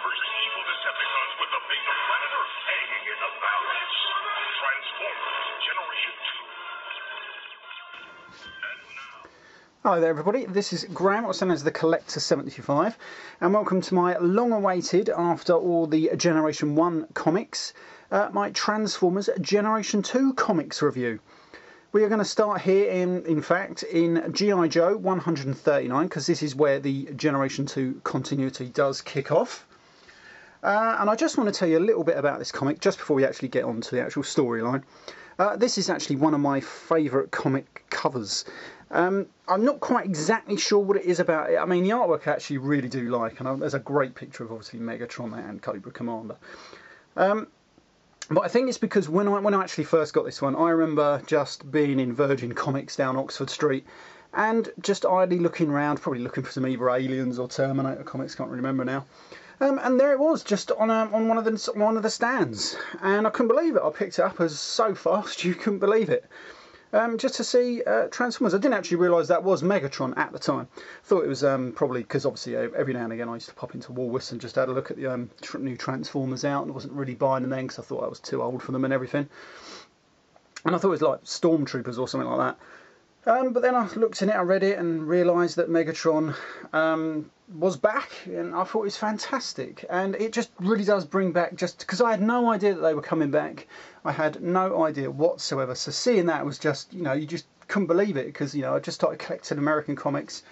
versus evil Decepticons with the big predator hanging in the balance. Transformers Generation 2. Hello there everybody, this is Graham, also known as the Collector 75, and welcome to my long-awaited, after all the Generation 1 comics, my Transformers Generation 2 comics review. We are going to start here in fact, in G.I. Joe 139, because this is where the Generation 2 continuity does kick off. And I just want to tell you a little bit about this comic, just before we actually get on to the actual storyline. This is actually one of my favourite comic covers. I'm not quite exactly sure what it is about it. I mean, the artwork I actually really do like, and there's a great picture of obviously Megatron and Cobra Commander. But I think it's because when I actually first got this one, I remember just being in Virgin Comics down Oxford Street and just idly looking around, probably looking for some either Aliens or Terminator comics, can't remember now. And there it was, just on one of the stands, and I couldn't believe it. I picked it up as so fast you couldn't believe it. Just to see Transformers. I didn't actually realise that was Megatron at the time. Thought it was probably because obviously every now and again I used to pop into Woolworths and just had a look at the new Transformers out, and I wasn't really buying them then because I thought I was too old for them and everything. And I thought it was like Stormtroopers or something like that. But then I looked in it, I read it, and realised that Megatron was back, and I thought it was fantastic. And it just really does bring back, just because I had no idea that they were coming back. I had no idea whatsoever. So seeing that was just, you know, you just couldn't believe it, because, you know, I just started collecting American comics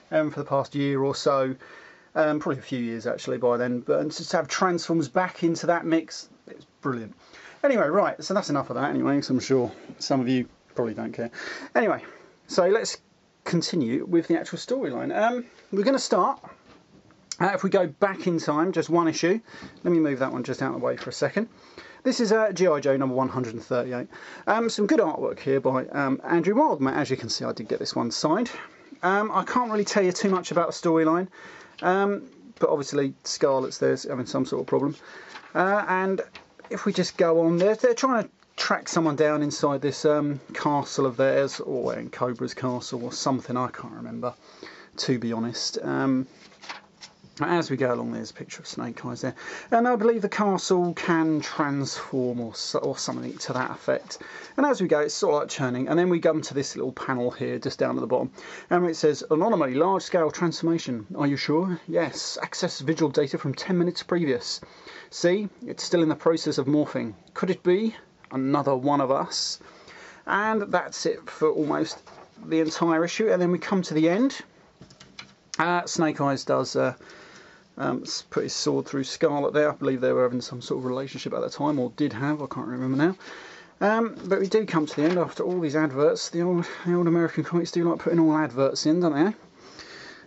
for the past year or so, probably a few years actually by then. But just to have Transformers back into that mix, it was brilliant. Anyway, right, so that's enough of that anyway, because I'm sure some of you probably don't care. Anyway. So let's continue with the actual storyline. We're going to start, if we go back in time, just one issue. Let me move that one just out of the way for a second. This is G.I. Joe number 138. Some good artwork here by Andrew Wildman. As you can see, I did get this one signed. I can't really tell you too much about the storyline, but obviously Scarlett's there's having some sort of problem. And if we just go on, they're trying to track someone down inside this castle of theirs, or in Cobra's castle or something, I can't remember, to be honest. As we go along, there's a picture of Snake Eyes there, and I believe the castle can transform or something to that effect. And as we go, it's sort of like churning, and then we come to this little panel here just down at the bottom, and it says anomaly, large scale transformation. Are you sure? Yes. Access visual data from 10 minutes previous. See, it's still in the process of morphing. Could it be another one of us? And that's it for almost the entire issue. And then we come to the end. Snake Eyes does put his sword through Scarlet there. I believe they were having some sort of relationship at the time, or did have, I can't remember now. But we do come to the end after all these adverts. The old American comics do like putting all adverts in, don't they?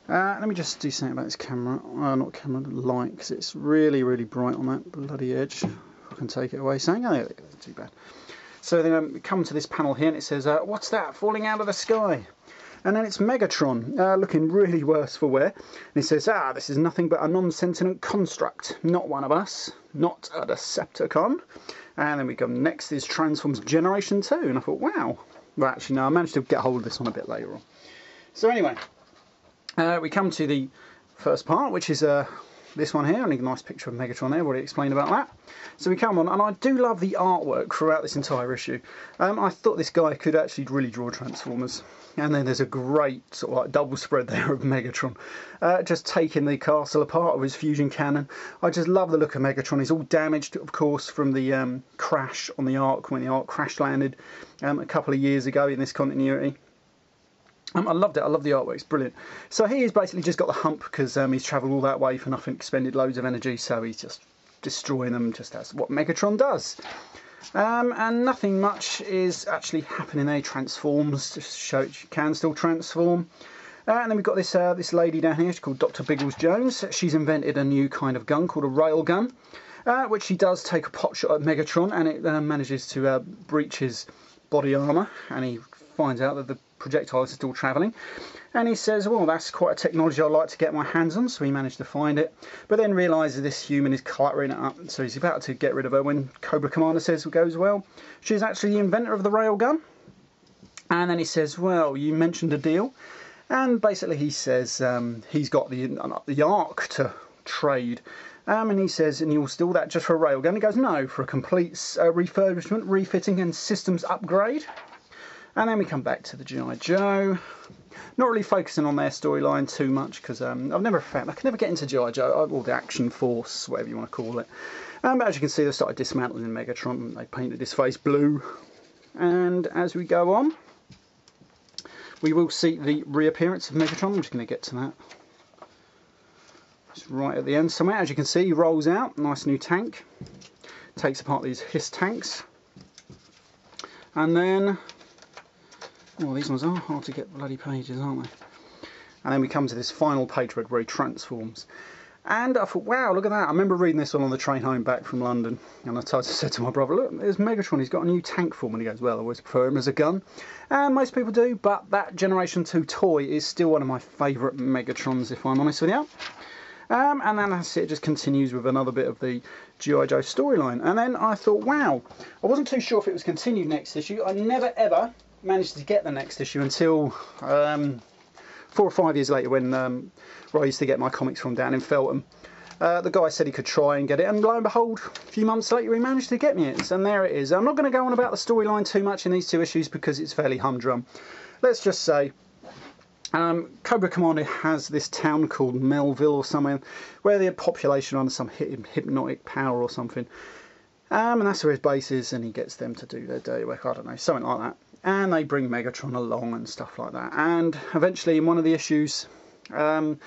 Let me just do something about this camera. Not camera, light, because it's really, really bright on that bloody edge. I can take it away saying, oh, yeah, too bad. So then we come to this panel here, and it says, what's that falling out of the sky? And then it's Megatron, looking really worse for wear. And he says, this is nothing but a non-sentient construct, not one of us, not a Decepticon. And then we come next is Transformers Generation 2, and I thought, wow. Well, actually, no, I managed to get hold of this one a bit later on. So anyway, we come to the first part, which is this one here, and a nice picture of Megatron there, already explained about that. So we come on, and I do love the artwork throughout this entire issue. I thought this guy could actually really draw Transformers. And then there's a great sort of like double spread there of Megatron, just taking the castle apart with his fusion cannon. I just love the look of Megatron. He's all damaged, of course, from the crash on the Ark, when the Ark crash landed a couple of years ago in this continuity. I loved it. I love the artwork. It's brilliant. So he's basically just got the hump because he's travelled all that way for nothing, expended loads of energy, so he's just destroying them, just as what Megatron does. And nothing much is actually happening there. He transforms just to show it you can still transform. And then we've got this this lady down here. She's called Dr. Biggles Jones. She's invented a new kind of gun called a rail gun, which she does take a pot shot at Megatron, and it manages to breach his body armour, and he finds out that the projectiles are still travelling, and he says, well, that's quite a technology I'd like to get my hands on. So he managed to find it, but then realises this human is cluttering it up, so he's about to get rid of her when Cobra Commander goes, well, she's actually the inventor of the railgun. And then he says, well, you mentioned a deal, and basically he says he's got the Ark to trade. And he says, and you'll steal that just for a railgun? He goes, no, for a complete refurbishment, refitting and systems upgrade. And then we come back to the G.I. Joe. Not really focusing on their storyline too much, because I can never get into G.I. Joe, or the Action Force, whatever you want to call it. But as you can see, they started dismantling Megatron. They painted his face blue. And as we go on, we will see the reappearance of Megatron. I'm just going to get to that. It's right at the end somewhere. As you can see, he rolls out. Nice new tank. Takes apart these HISS tanks. And then... well, these ones are hard to get bloody pages, aren't they? And then we come to this final page where he transforms. And I thought, wow, look at that. I remember reading this one on the train home back from London. And I said to my brother, look, there's Megatron. He's got a new tank form. And he goes, well, I always prefer him as a gun. And most people do. But that Generation 2 toy is still one of my favourite Megatrons, if I'm honest with you. And then that's it. It just continues with another bit of the G.I. Joe storyline. And then I thought, wow, I wasn't too sure if it was continued next issue. I never, ever managed to get the next issue until 4 or 5 years later, when where I used to get my comics from down in Feltham. The guy said he could try and get it, and lo and behold, a few months later he managed to get me it, and there it is. I'm not going to go on about the storyline too much in these 2 issues because it's fairly humdrum. Let's just say Cobra Commander has this town called Melville or somewhere, where the population are under some hypnotic power or something. And that's where his base is, and he gets them to do their dirty work, I don't know, something like that. And they bring Megatron along and stuff like that. And eventually in one of the issues, the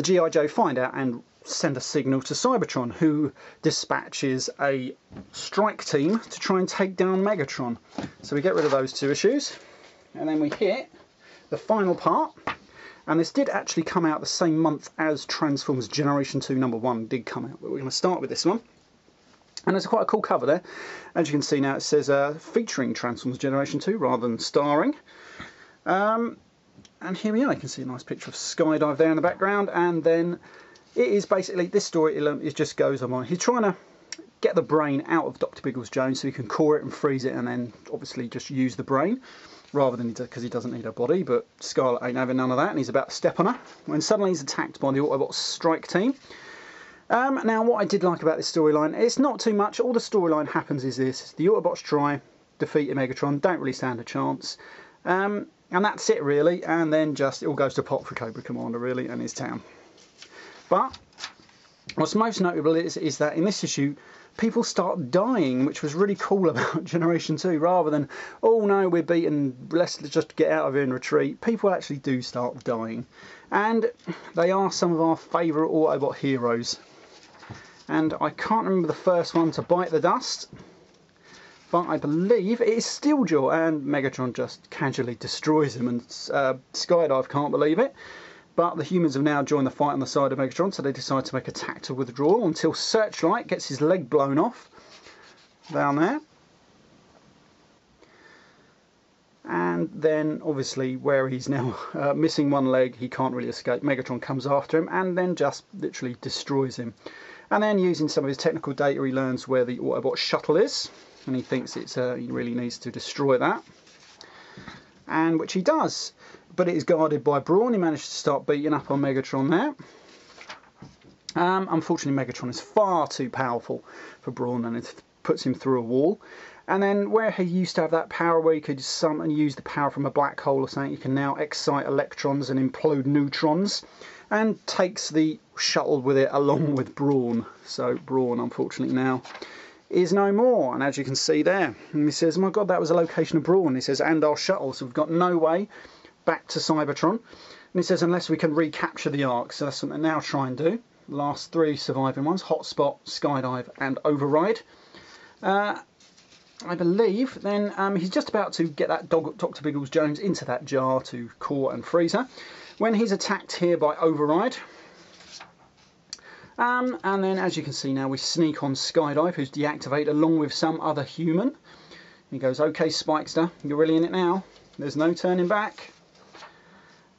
G.I. Joe find out and send a signal to Cybertron, who dispatches a strike team to try and take down Megatron. So we get rid of those 2 issues, and then we hit the final part. And this did actually come out the same month as Transformers Generation 2 #1 did come out, but we're going to start with this one. And there's quite a cool cover there. As you can see now, it says featuring Transformers Generation 2 rather than starring. And here we are. You can see a nice picture of Skydive there in the background. And then it is basically, this story, it just goes on. He's trying to get the brain out of Dr. Biggles Jones so he can core it and freeze it, and then obviously just use the brain, rather than because he doesn't need a body. But Scarlet ain't having none of that, and he's about to step on her when suddenly he's attacked by the Autobot strike team. Now, what I did like about this storyline, it's not too much. All the storyline happens is this: the Autobots try, defeat Megatron, don't really stand a chance, and that's it really. And then just it all goes to pot for Cobra Commander really and his town. But what's most notable is that in this issue, people start dying, which was really cool about Generation 2. Rather than, oh no, we're beaten, let's just get out of here and retreat, people actually do start dying. And they are some of our favourite Autobot heroes. And I can't remember the first one to bite the dust, but I believe it is Steeljaw, and Megatron just casually destroys him, and Skydive can't believe it. But the humans have now joined the fight on the side of Megatron, so they decide to make a tactical withdrawal until Searchlight gets his leg blown off down there. And then, obviously, where he's now missing one leg, he can't really escape. Megatron comes after him and then just literally destroys him. And then, using some of his technical data, he learns where the Autobot shuttle is, and he thinks he really needs to destroy that, and which he does. But it is guarded by Brawn. He managed to start beating up on Megatron there. Unfortunately, Megatron is far too powerful for Brawn, and it puts him through a wall. And then where he used to have that power where you could use the power from a black hole or something, you can now excite electrons and implode neutrons, and takes the shuttle with it along with Brawn. So Brawn, unfortunately, now is no more. And as you can see there, and he says, my God, that was a location of Brawn. He says, and our shuttle, so we've got no way back to Cybertron. And he says, unless we can recapture the Ark. So that's what they now try and do. The last 3 surviving ones: Hotspot, Skydive and Override. I believe then he's just about to get that Dr. Biggles Jones into that jar to core and freeze her, when he's attacked here by Override. And then, as you can see now, we sneak on Skydive, who's deactivated along with some other human. He goes, okay, Spikester, you're really in it now. There's no turning back.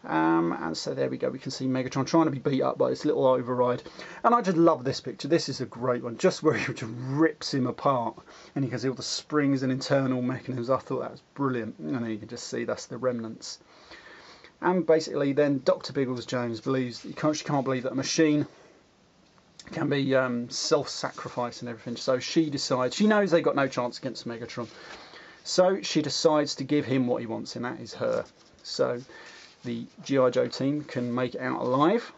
And so there we go, we can see Megatron trying to be beat up by this little Override. And I just love this picture. This is a great one, just where he just rips him apart, and you can see all the springs and internal mechanisms. I thought that was brilliant. And you can just see that's the remnants. And basically then Dr. Biggles Jones believes, she can't believe that a machine can be self-sacrifice and everything. So she decides, she knows they got no chance against Megatron. So she decides to give him what he wants, and that is her. So the G.I. Joe team can make it out alive.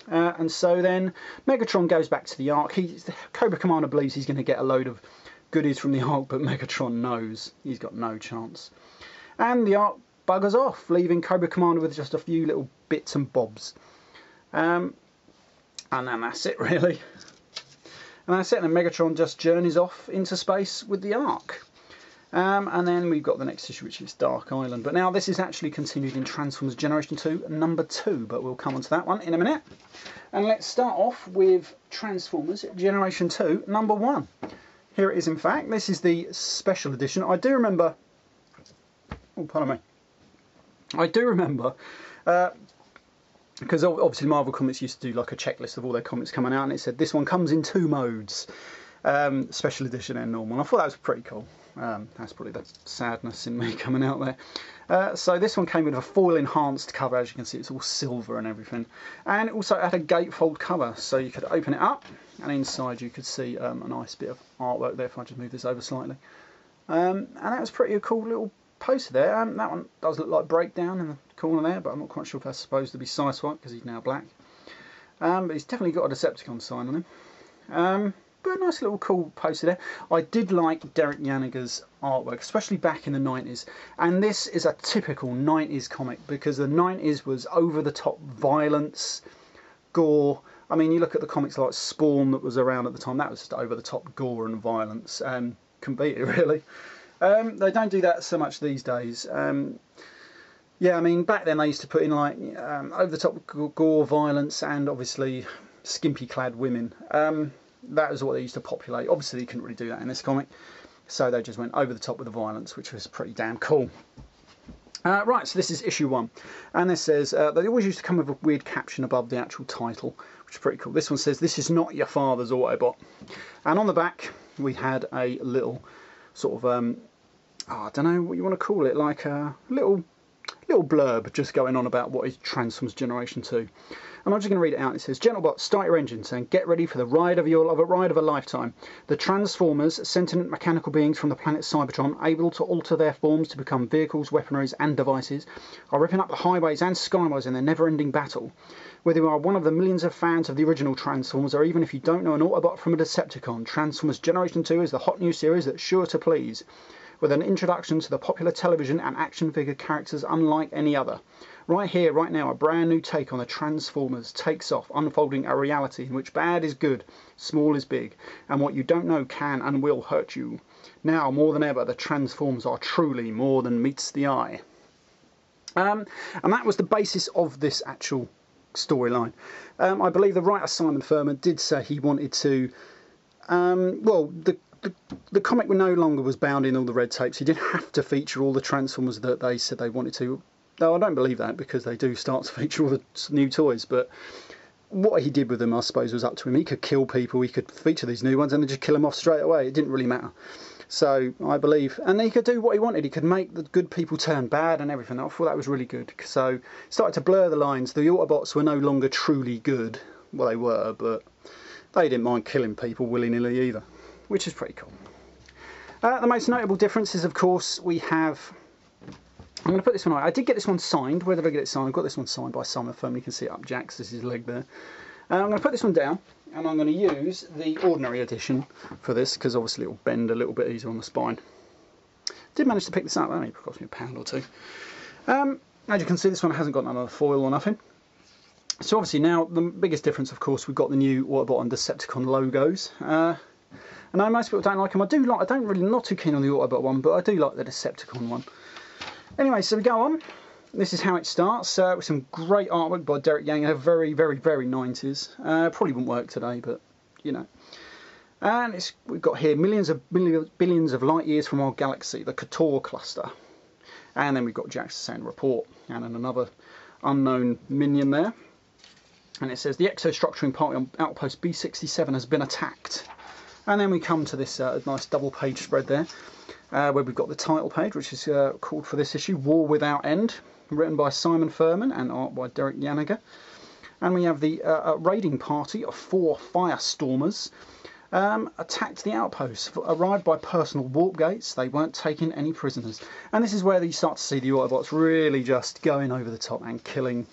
And so then Megatron goes back to the Ark. Cobra Commander believes he's going to get a load of goodies from the Ark, but Megatron knows he's got no chance. And the Ark buggers off, leaving Cobra Commander with just a few little bits and bobs. And then that's it, really. And that's it, and Megatron just journeys off into space with the Ark. And then we've got the next issue, which is Dark Island. But now this is actually continued in Transformers Generation 2, number 2, but we'll come on to that one in a minute. And let's start off with Transformers Generation 2, number 1. Here it is, in fact. This is the special edition. I do remember... Oh, pardon me. I do remember... because obviously Marvel Comics used to do like a checklist of all their comics coming out, and it said this one comes in 2 modes. Special edition and normal. I thought that was pretty cool. That's probably the sadness in me coming out there. So this one came with a foil enhanced cover. As you can see, it's all silver and everything, and it also had a gatefold cover, so you could open it up, and inside you could see a nice bit of artwork there. If I just move this over slightly, and that was pretty a cool little poster there. That one does look like Breakdown in the corner there, but I'm not quite sure if that's supposed to be Sideswipe because he's now black. But he's definitely got a Decepticon sign on him. But a nice little cool poster there. I did like Derek Yaniger's artwork, especially back in the 90s. And this is a typical 90s comic, because the 90s was over-the-top violence, gore. I mean, you look at the comics like Spawn that was around at the time, that was just over-the-top gore and violence. Couldn't beat it, really. They don't do that so much these days. Yeah, I mean, back then they used to put in like over-the-top gore, violence, and obviously skimpy-clad women. That was what they used to populate. Obviously, you couldn't really do that in this comic, so they just went over the top with the violence, which was pretty damn cool. Right, so this is issue 1, and this says, they always used to come with a weird caption above the actual title, which is pretty cool. This one says, "This is not your father's Autobot." And on the back, we had a little sort of, I don't know what you want to call it, like a little blurb just going on about what is Transformers Generation 2. And I'm just going to read it out. It says, "Gentlebot, start your engines and get ready for the ride of a lifetime. The Transformers, sentient mechanical beings from the planet Cybertron, able to alter their forms to become vehicles, weaponries and devices, are ripping up the highways and skyways in their never-ending battle. Whether you are one of the millions of fans of the original Transformers, or even if you don't know an Autobot from a Decepticon, Transformers Generation 2 is the hot new series that's sure to please, with an introduction to the popular television and action figure characters unlike any other. Right here, right now, a brand new take on the Transformers takes off, unfolding a reality in which bad is good, small is big, and what you don't know can and will hurt you. Now, more than ever, the Transformers are truly more than meets the eye." And that was the basis of this actual storyline. I believe the writer Simon Furman did say he wanted to... well, the comic no longer was bound in all the red tapes. He didn't have to feature all the Transformers that they said they wanted to. Though I don't believe that, because they do start to feature all the new toys. But what he did with them, I suppose, was up to him. He could kill people, he could feature these new ones, and then just kill them off straight away. It didn't really matter. So I believe, and he could do what he wanted. He could make the good people turn bad and everything. I thought that was really good. So it started to blur the lines. The Autobots were no longer truly good. Well, they were, but they didn't mind killing people willy-nilly either, which is pretty cool. The most notable difference is, of course, we have... I'm going to put this one on. I did get this one signed. Where did I get it signed? I've got this one signed by Simon Furman. You can see it up Jack's. This is his leg there. I'm going to put this one down, and I'm going to use the ordinary edition for this, because obviously it will bend a little bit easier on the spine. Did manage to pick this up. That only cost me £1 or £2. As you can see, this one hasn't got none of the foil or nothing. So obviously now, the biggest difference, of course, we've got the new Autobot and Decepticon logos. I know most people don't like them. I don't really, not too keen on the Autobot one, but I do like the Decepticon one. Anyway, so we go on. This is how it starts, with some great artwork by Derek Yaniger, very, very, very 90s. Probably wouldn't work today, but, you know. And we've got here billions of light years from our galaxy, the Kator cluster. And then we've got Jack's Sand Report, and then another unknown minion there. And it says, the exostructuring party on Outpost B67 has been attacked. And then we come to this nice double-page spread there, where we've got the title page, which is called for this issue, War Without End, written by Simon Furman and art by Derek Yaniger. And we have the raiding party of 4 Firestormers attacked the outpost. Arrived by personal warp gates, they weren't taking any prisoners. And this is where you start to see the Autobots really just going over the top and killing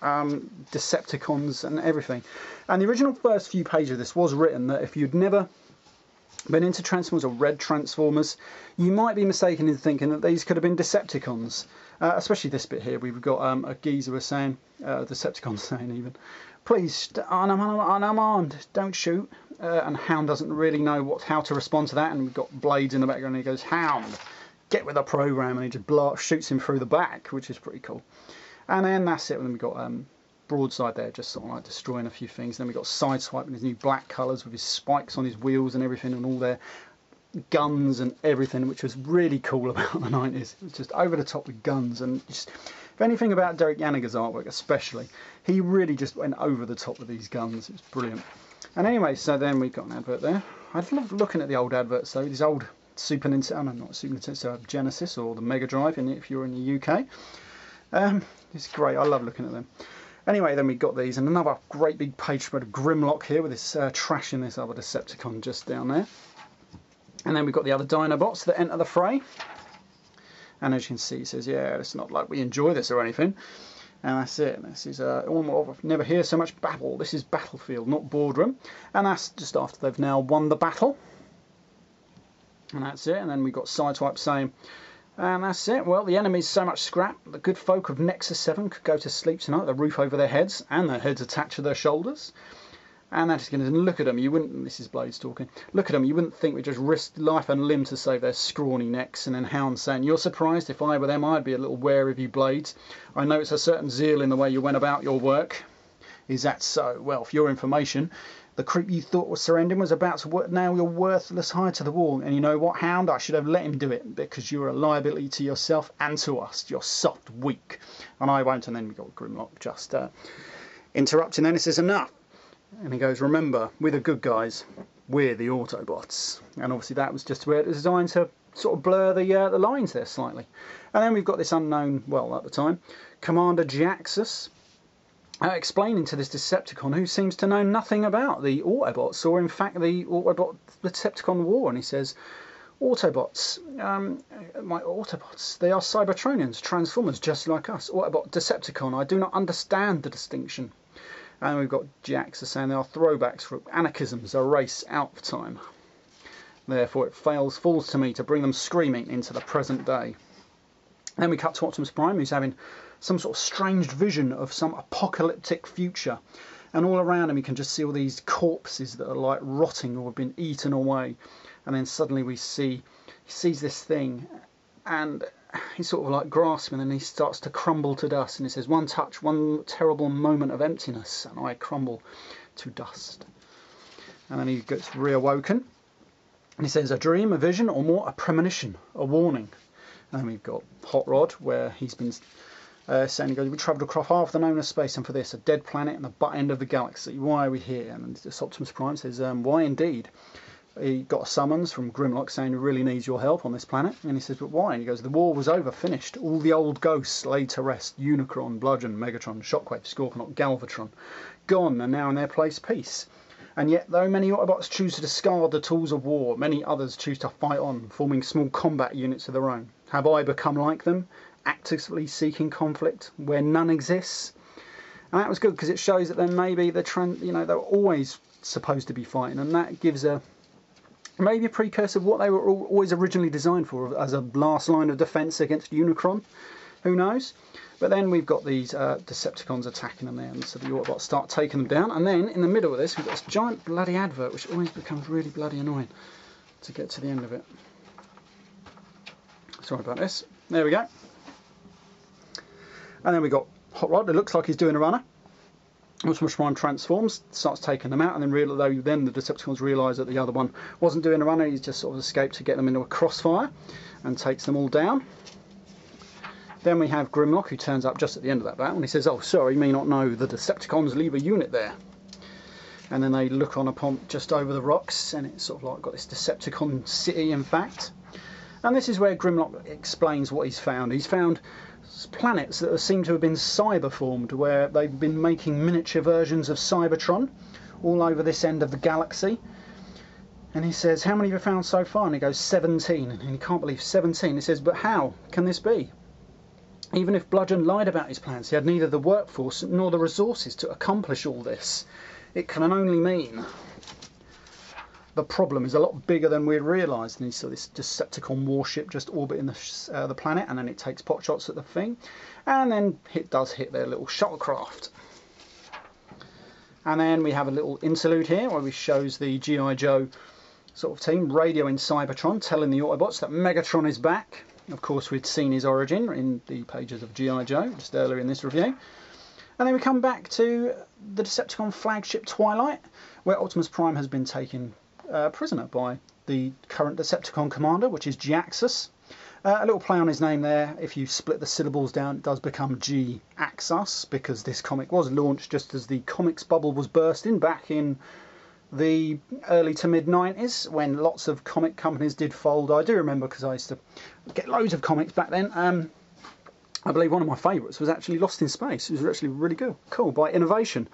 Decepticons and everything. And the original first few pages of this was written that if you'd never been into Transformers or read Transformers, you might be mistaken in thinking that these could have been Decepticons. Especially this bit here, we've got a geezer was saying, Decepticons saying even, please, I'm unarmed, don't shoot. And Hound doesn't really know how to respond to that, and we've got Blades in the background, and he goes, Hound, get with the program, and he just shoots him through the back, which is pretty cool. And then that's it, and then we've got Broadside there, just sort of like destroying a few things. Then we've got Sideswipe in his new black colours with his spikes on his wheels and everything, and all their guns and everything, which was really cool about the 90s. It was just over the top with guns, and just, if anything about Derek Yaniger's artwork especially, he really just went over the top with these guns. It was brilliant. And anyway, so then we've got an advert there. I've loved looking at the old adverts though, these old Super Nintendo, not Super Nintendo, Genesis or the Mega Drive if you're in the UK. It's great, I love looking at them. Anyway, then we got these, and another great big page spread of Grimlock here with this trashing this other Decepticon just down there. And then we've got the other Dinobots that enter the fray. And as you can see, it says, yeah, it's not like we enjoy this or anything. And that's it. This is never hear so much babble. This is Battlefield, not Boardroom. And that's just after they've now won the battle. And that's it. And then we've got Sideswipe saying, and that's it. Well, the enemy's so much scrap, the good folk of Nexus 7 could go to sleep tonight with a roof over their heads and their heads attached to their shoulders. And that's going to look at them. You wouldn't. This is Blades talking. Look at them. You wouldn't think we'd just risk life and limb to save their scrawny necks. And then Hound saying, "You're surprised? If I were them, I'd be a little wary of you, Blades. I notice a certain zeal in the way you went about your work. Is that so? Well, for your information, the creep you thought was surrendering was about to nail your worthless hide to the wall. And you know what, Hound? I should have let him do it because you're a liability to yourself and to us. You're soft, weak, and I won't." And then we got Grimlock just interrupting. Then he says, "Enough." And he goes, "Remember, we're the good guys. We're the Autobots." And obviously that was just where it was designed to sort of blur the lines there slightly. And then we've got this unknown, well, at the time, Commander Jaxus, explaining to this Decepticon who seems to know nothing about the Autobots, or in fact the Decepticon war. And he says, Autobots, my Autobots, they are Cybertronians, Transformers just like us. Autobot, Decepticon, I do not understand the distinction. And we've got Jax saying they are throwbacks for anarchisms, a race out of time. Therefore it falls to me to bring them screaming into the present day. Then we cut to Optimus Prime, who's having some sort of strange vision of some apocalyptic future. And all around him you can just see all these corpses that are like rotting or have been eaten away. And then suddenly he sees this thing, and he's sort of like grasping, and he starts to crumble to dust, and he says, "One touch, one terrible moment of emptiness, and I crumble to dust." And then he gets reawoken, and he says, "A dream, a vision, or more, a premonition, a warning." And then we've got Hot Rod, where he's been saying, he goes, "We travelled across half the known space, and for this, a dead planet and the butt end of the galaxy. Why are we here?" And Optimus Prime says, "Why indeed?" He got a summons from Grimlock saying he really needs your help on this planet. And he says, "But why?" And he goes, "The war was over, finished. All the old ghosts laid to rest. Unicron, Bludgeon, Megatron, Shockwave, Scorponok, Galvatron, gone, and now in their place peace. And yet, though many Autobots choose to discard the tools of war, many others choose to fight on, forming small combat units of their own. Have I become like them, actively seeking conflict where none exists?" And that was good, because it shows that then maybe they're always supposed to be fighting, and that gives maybe a precursor of what they were always originally designed for, as a last line of defence against Unicron. Who knows? But then we've got these Decepticons attacking them there, and so the Autobots start taking them down. And then in the middle of this, we've got this giant bloody advert, which always becomes really bloody annoying to get to the end of it. Sorry about this. There we go. And then we've got Hot Rod. It looks like he's doing a runner. Optimus Prime transforms, starts taking them out, and then the Decepticons realise that the other one wasn't doing a runner. He's just sort of escaped to get them into a crossfire and takes them all down. Then we have Grimlock, who turns up just at the end of that battle, and he says, "Oh, sorry, you may not know, the Decepticons leave a unit there." And then they look on upon just over the rocks, and it's sort of like got this Decepticon city, in fact. And this is where Grimlock explains what he's found. He's found planets that seem to have been cyber-formed, where they've been making miniature versions of Cybertron all over this end of the galaxy. And he says, how many have you found so far? And he goes, 17. And he can't believe 17. He says, but how can this be? Even if Bludgeon lied about his plans, he had neither the workforce nor the resources to accomplish all this. It can only mean the problem is a lot bigger than we'd realised. And he saw this Decepticon warship just orbiting the planet, and then it takes pot shots at the thing, and then it does hit their little shuttlecraft. And then we have a little interlude here where we shows the G.I. Joe sort of team radioing Cybertron, telling the Autobots that Megatron is back. Of course, we'd seen his origin in the pages of G.I. Joe just earlier in this review. And then we come back to the Decepticon flagship Twilight, where Optimus Prime has been taken prisoner by the current Decepticon commander, which is G-Axis. A little play on his name there. If you split the syllables down, it does become G-Axis, because this comic was launched just as the comics bubble was bursting back in the early to mid 90s, when lots of comic companies did fold. I do remember, because I used to get loads of comics back then. I believe one of my favourites was actually Lost in Space. It was actually really good, cool, by Innovation.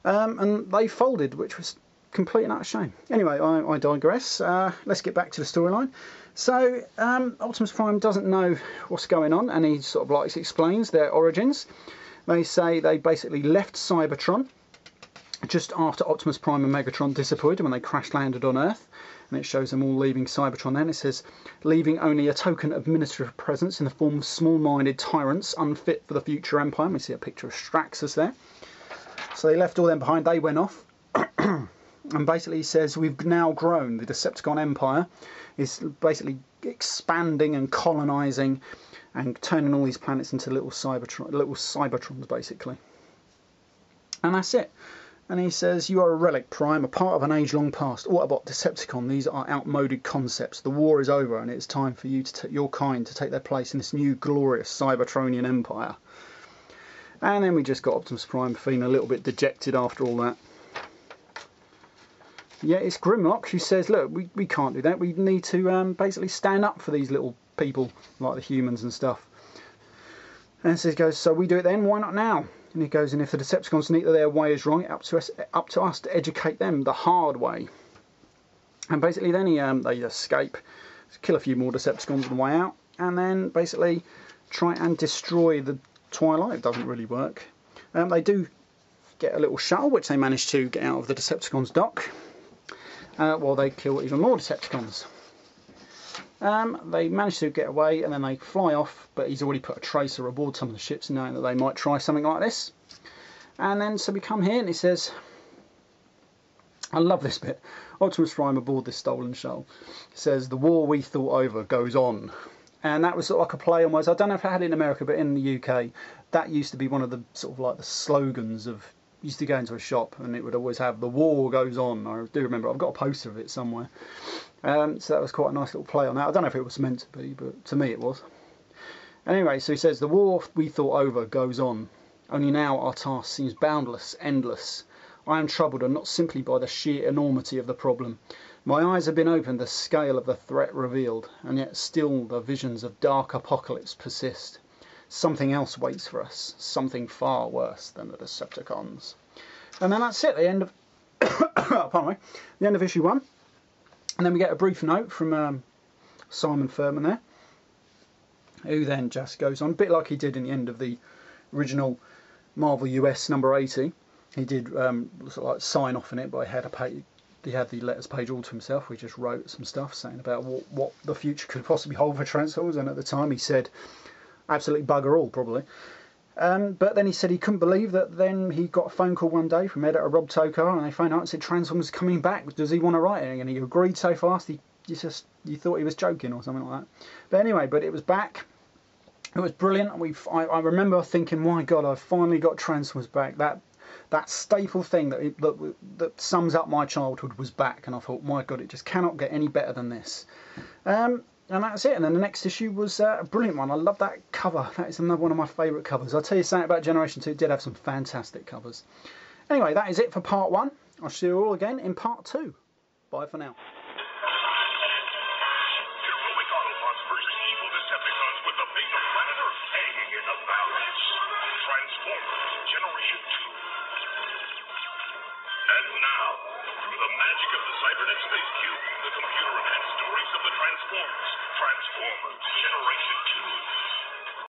And they folded, which was complete and utter shame. Anyway, I digress. Let's get back to the storyline. So Optimus Prime doesn't know what's going on, and he sort of like explains their origins. They say they basically left Cybertron just after Optimus Prime and Megatron disappeared when they crash landed on Earth, and it shows them all leaving Cybertron. Then it says, leaving only a token of administrative presence in the form of small-minded tyrants unfit for the future empire. We see a picture of Straxus there. So they left all them behind. They went off. And basically he says, we've now grown. The Decepticon Empire is basically expanding and colonising and turning all these planets into little Cybertrons, basically. And that's it. And he says, you are a relic, Prime, a part of an age-long past. Autobot, Decepticon, these are outmoded concepts. The war is over, and it's time for you to your kind to take their place in this new glorious Cybertronian empire. And then we just got Optimus Prime feeling a little bit dejected after all that. Yeah, it's Grimlock who says, look, we can't do that. We need to basically stand up for these little people, like the humans and stuff. And so he goes, so we do it then, why not now? And he goes, and if the Decepticons think that their way is wrong, it's up to us to educate them the hard way. And basically then they escape, kill a few more Decepticons on the way out, and then basically try and destroy the Twilight. It doesn't really work. They do get a little shuttle, which they manage to get out of the Decepticons' dock. While they kill even more Decepticons. They manage to get away, and then they fly off, but he's already put a tracer aboard some of the ships, knowing that they might try something like this. And then so we come here, and he says, I love this bit, Optimus Prime aboard this stolen shuttle. He says, the war we thought over goes on. And that was sort of like a play on words. I don't know if I had it in America, but in the UK, that used to be one of the sort of like the slogans of, used to go into a shop and it would always have the war goes on. I do remember, I've got a poster of it somewhere. So that was quite a nice little play on that. I don't know if it was meant to be, but to me it was. Anyway, so he says, the war we thought over goes on. Only now our task seems boundless, endless. I am troubled, and not simply by the sheer enormity of the problem. My eyes have been opened, the scale of the threat revealed, and yet still the visions of dark apocalypse persist. Something else waits for us, something far worse than the Decepticons. And then that's it, the end of pardon me, the end of issue 1. And then we get a brief note from Simon Furman there, who then just goes on, a bit like he did in the end of the original Marvel US number 80. He did sort of like sign off in it, but he had the letters page all to himself. We just wrote some stuff saying about what the future could possibly hold for Transformers, and at the time he said absolutely bugger all, probably. But then he said he couldn't believe that then he got a phone call one day from editor Rob Tokar, and they phoned out and said Transformers coming back, does he want to write it? And he agreed so fast you thought he was joking or something like that. But anyway, but it was back. It was brilliant. I remember thinking, my God, I've finally got Transformers back. That staple thing that sums up my childhood was back, and I thought, my God, it just cannot get any better than this. And that's it. And then the next issue was a brilliant one. I love that cover. That is another one of my favourite covers. I'll tell you something about Generation 2. It did have some fantastic covers. Anyway, that is it for part 1. I'll see you all again in part 2. Bye for now. Heroic Autobots versus evil Decepticons with the Beta Predator hanging in the Through the magic of the Cybernet Space Cube, the computer-enhanced stories of the Transformers. Transformers Generation 2.